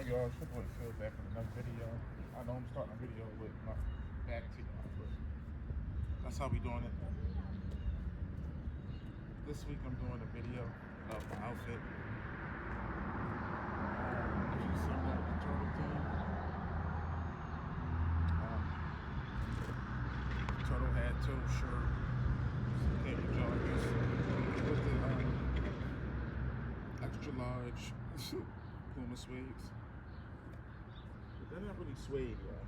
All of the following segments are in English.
on, y'all? It's your boy Phil back with another video. I know I'm starting a video with my back to y'all, but that's how we doing it. This week I'm doing a video of my outfit. If you see that the turtle team, turtle hat, turtle shirt, khaki joggers with the extra large Puma suedes. But they're not really suede, y'all.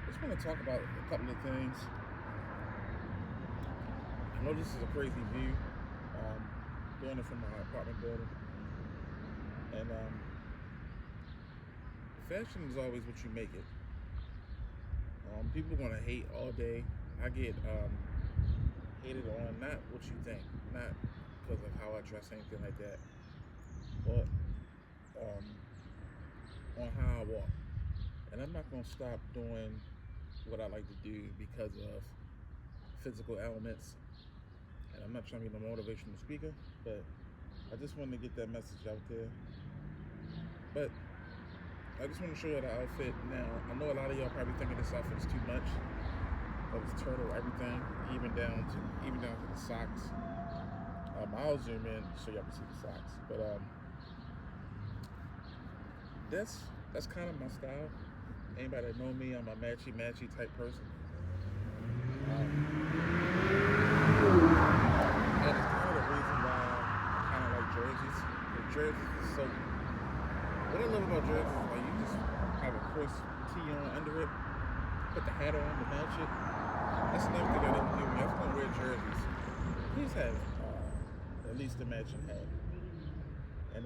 I just want to talk about a couple of things. I know this is a crazy view, doing it from my apartment building, and fashion is always what you make it. People are gonna hate all day. I get hated on, not what you think, not because of how I dress, anything like that, but on how I walk. And I'm not gonna stop doing what I like to do because of physical elements. And I'm not trying to be no motivational speaker, but I just wanted to get that message out there. But I just want to show you the outfit now. I know a lot of y'all probably thinking this outfit is too much. Of this turtle, everything, even down to the socks. I'll zoom in so y'all can see the socks. But that's kind of my style. Anybody that know me, I'm a matchy type person. And it's kind of the reason why I kind of like jerseys. The jerseys is so. What I love about jerseys is like you just have a crisp tee on under it, put the hat on to match it. That's another thing I didn't do. When y'all gonna wear jerseys, please have at least a matching hat. And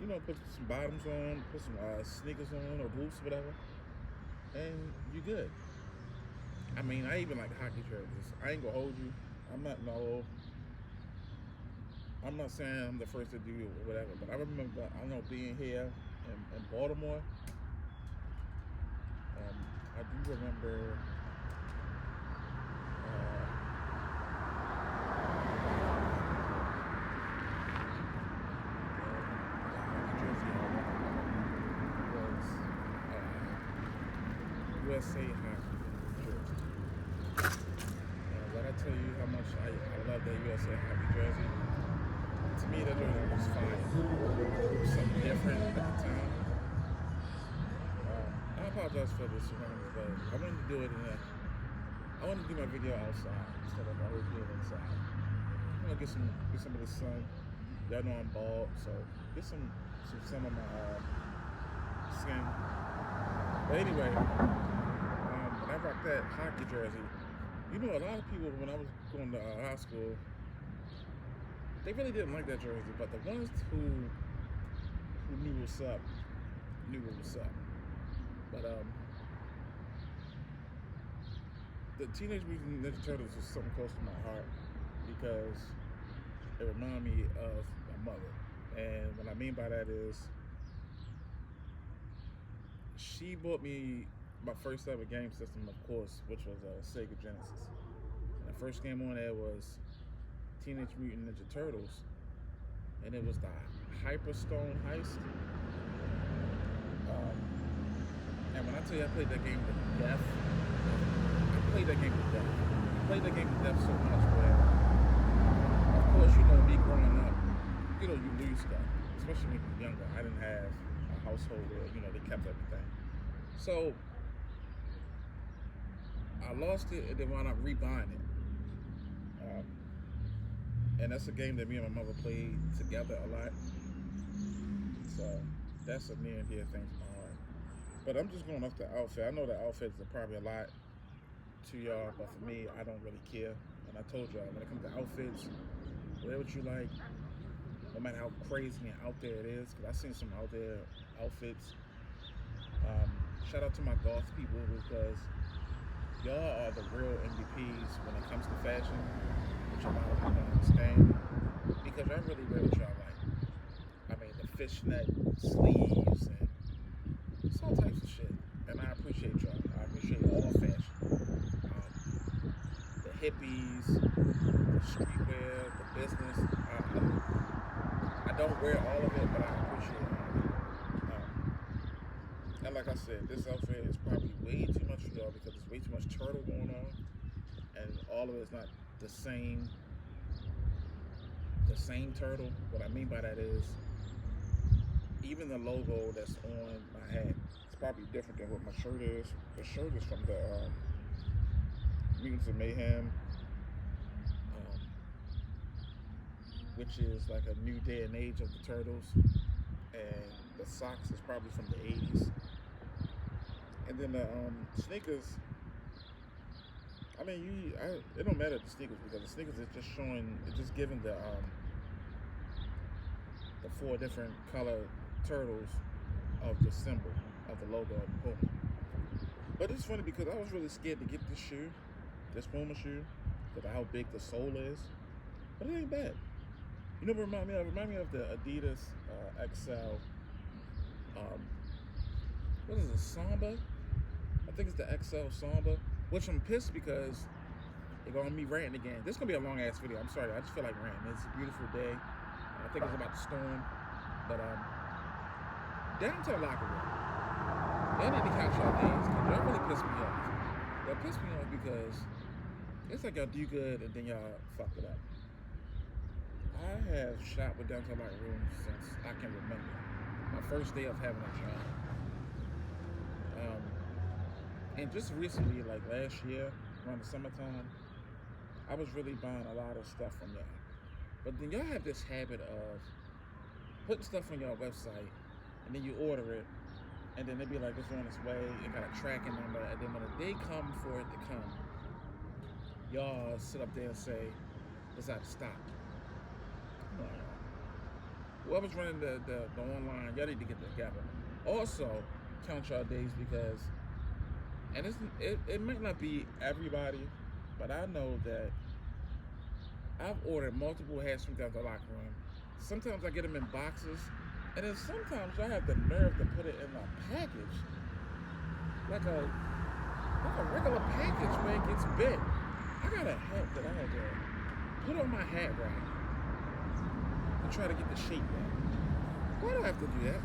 you know, put some bottoms on, put some sneakers on or boots, whatever, and you good. I mean, I even like hockey jerseys. I ain't gonna hold you. I'm not saying I'm the first to do it or whatever, but I remember, I know being here in Baltimore, I do remember USA hockey jersey. When I tell you how much I love that USA hockey jersey, to me that jersey was fire. It was something different at the time. I apologize for this surroundings, but I wanted to do it I wanted to do my video outside instead of always being inside. I'm gonna get some of the sun. Y'all know I'm bald, so get some of my skin. But anyway, when I rocked that hockey jersey, you know, a lot of people when I was going to high school, they really didn't like that jersey, but the ones who knew what's up, knew what was up. But the Teenage Mutant Ninja Turtles is something close to my heart because it reminded me of my mother. And what I mean by that is she bought me my first ever game system, of course, which was Sega Genesis. And the first game on there was Teenage Mutant Ninja Turtles, and it was the Hyperstone Heist. And when I tell you I played that game to death, I played that game to death so much where, of course, you know, me growing up, you know, you lose stuff, especially when you're younger. I didn't have a household where, you know, they kept everything. So I lost it and then wound up rebuying it. And that's a game that me and my mother played together a lot. So that's a near and dear thing to my heart. But I'm just going off the outfit. I know the outfits are probably a lot to y'all, but for me, I don't really care. And I told y'all, when it comes to outfits, wear what you like, no matter how crazy and out there it is, because I've seen some out there outfits. Shout out to my goth people because y'all are the real MVPs when it comes to fashion, which a lot of people don't understand, because y'all really wear what y'all like. I mean, the fishnet sleeves and it's all types of shit, and I appreciate y'all. I appreciate all fashion. The hippies, the streetwear, the business. I don't wear all of it, but I appreciate all of it. And like I said, this outfit is probably way too much for y'all because there's way too much turtle going on, and all of it is not the same. The same turtle. What I mean by that is, even the logo that's on my hat, it's probably different than what my shirt is. The shirt is from the Mutants of Mayhem, um, which is like a new day and age of the turtles, and the socks is probably from the 80s. And then the sneakers, I mean, it don't matter the sneakers because the sneakers is just showing, it's just giving the four different color turtles of the symbol of the logo of Puma. But it's funny because I was really scared to get this shoe, this Puma shoe, because of how big the sole is. But it ain't bad. You know what it remind me of? It remind me of the Adidas XL. What is it? Samba? I think it's the XL Samba. Which I'm pissed because they're gonna be ranting again. This is gonna be a long ass video. I'm sorry. I just feel like ranting. It's a beautiful day. I think it's about to storm. But down to the locker room. Y'all need to count y'all days because y'all really piss me off. Y'all piss me off because it's like y'all do good and then y'all fuck it up. I have shot with downtown locker room since I can remember. My first day of having a job. And just recently, like last year, around the summertime, I was really buying a lot of stuff from y'all. But then y'all have this habit of putting stuff on your website, and then you order it, and then they be like, it's on its way, and got a tracking number, and then when the day come for it to come, y'all sit up there and say, it's out of stock. Whoever's running the online, y'all need to get together. Also, count y'all days because, and it might not be everybody, but I know that I've ordered multiple hats from down the locker room. Sometimes I get them in boxes, and then sometimes y'all have the nerve to put it in a package, like a regular package where it gets bent. I got a hat that I had to put on my hat rack and try to get the shape back. Why do I have to do that?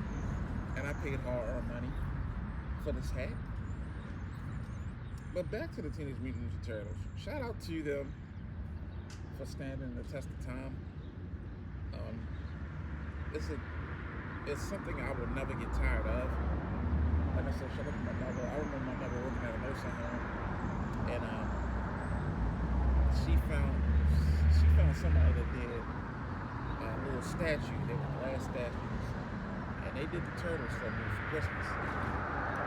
And I paid hard-earned money for this hat. But back to the Teenage Mutant Ninja Turtles. Shout out to them for standing the test of time. It's something I will never get tired of. Like I said, shout out to my mother. I remember my mother working at a nursing home, and she found somebody that did a little statue. They were glass statues, and they did the turtles for me for Christmas.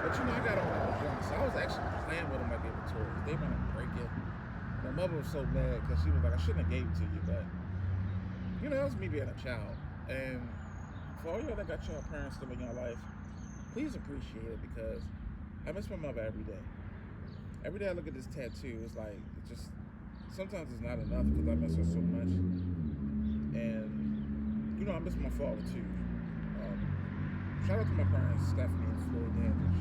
But you know, I got them when I was young, so I was actually playing with them like they were toys. They want to break it. My mother was so mad because she was like, I shouldn't have gave it to you, but you know, that was me being a child. And for all y'all that got your parents still in your life, please appreciate it because I miss my mother every day. Every day I look at this tattoo, it's like, it just, sometimes it's not enough because I miss her so much. And, you know, I miss my father too. Shout out to my parents, Stephanie and Floyd Dandridge.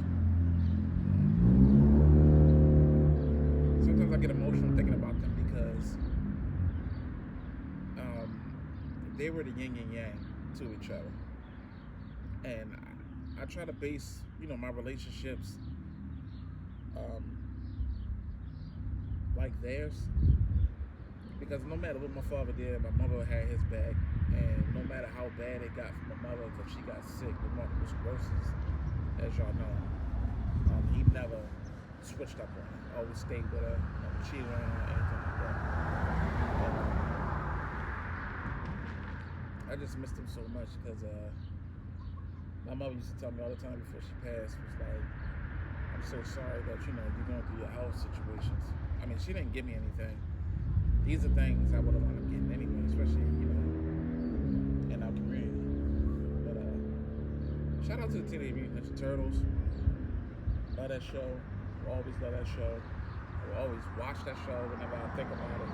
Sometimes I get emotional thinking about them because they were the yin and yang to each other. And I try to base, you know, my relationships like theirs. Because no matter what my father did, my mother had his back. And no matter how bad it got for my mother, because she got sick with multiple sclerosis, as y'all know, he never switched up on her. Always stayed with her, cheated on her, anything like that. And, I just missed him so much because my mother used to tell me all the time before she passed, was like, I'm so sorry that, you know, you're going through your health situations. I mean, she didn't give me anything. These are things I would have wound up getting anyway, especially, you know, in our community. But shout out to the Teenage Mutant Ninja Turtles. Love that show. Will always love that show. I will always watch that show whenever I think about it.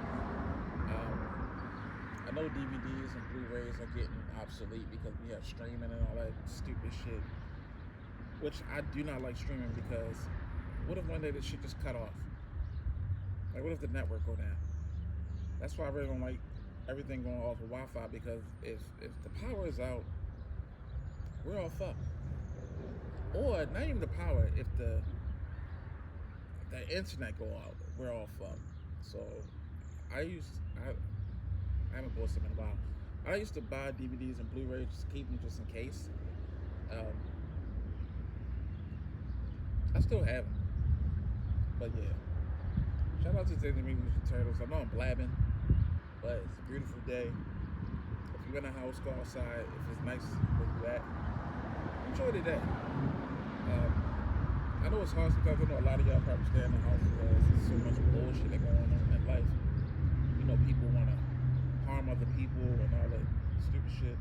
I know DVDs and Blu-rays are getting obsolete because we have streaming and all that stupid shit. Which I do not like streaming because what if one day this shit just cut off? Like what if the network go down? That's why I really don't like everything going off of Wi-Fi, because if the power is out, we're all fucked. Or not even the power, if the internet go out, we're all fucked. So I haven't bought some in a while. I used to buy DVDs and Blu-rays just to keep them just in case. I still have them, but yeah. Shout out to Teenage Mutant Ninja Turtles. I know I'm blabbing, but it's a beautiful day. If you're in a house, go outside. If it's nice where you at, enjoy the day. I know it's hard sometimes. I know a lot of y'all probably stay in the house because there's so much bullshit that going on in life. You know, people want to harm other people and all that stupid shit.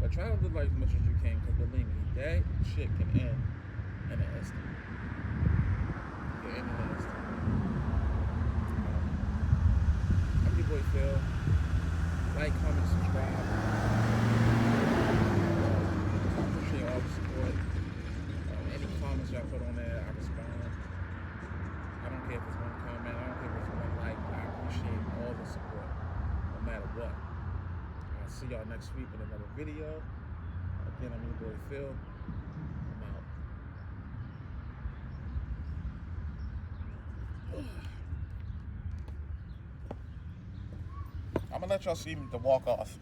But try to live life as much as you can, because believe me, that shit can end in an instant. It can end in an instant. I'm your boy Phil. Like, comment, subscribe. I appreciate all the support. Any comments y'all put on there, I respond. I don't care if it's one comment, I don't care if it's one like. I appreciate all the support, no matter what. I'll see y'all next week with another video. Again, I'm your boy Phil. I'm out. I'm gonna let y'all see me to walk off.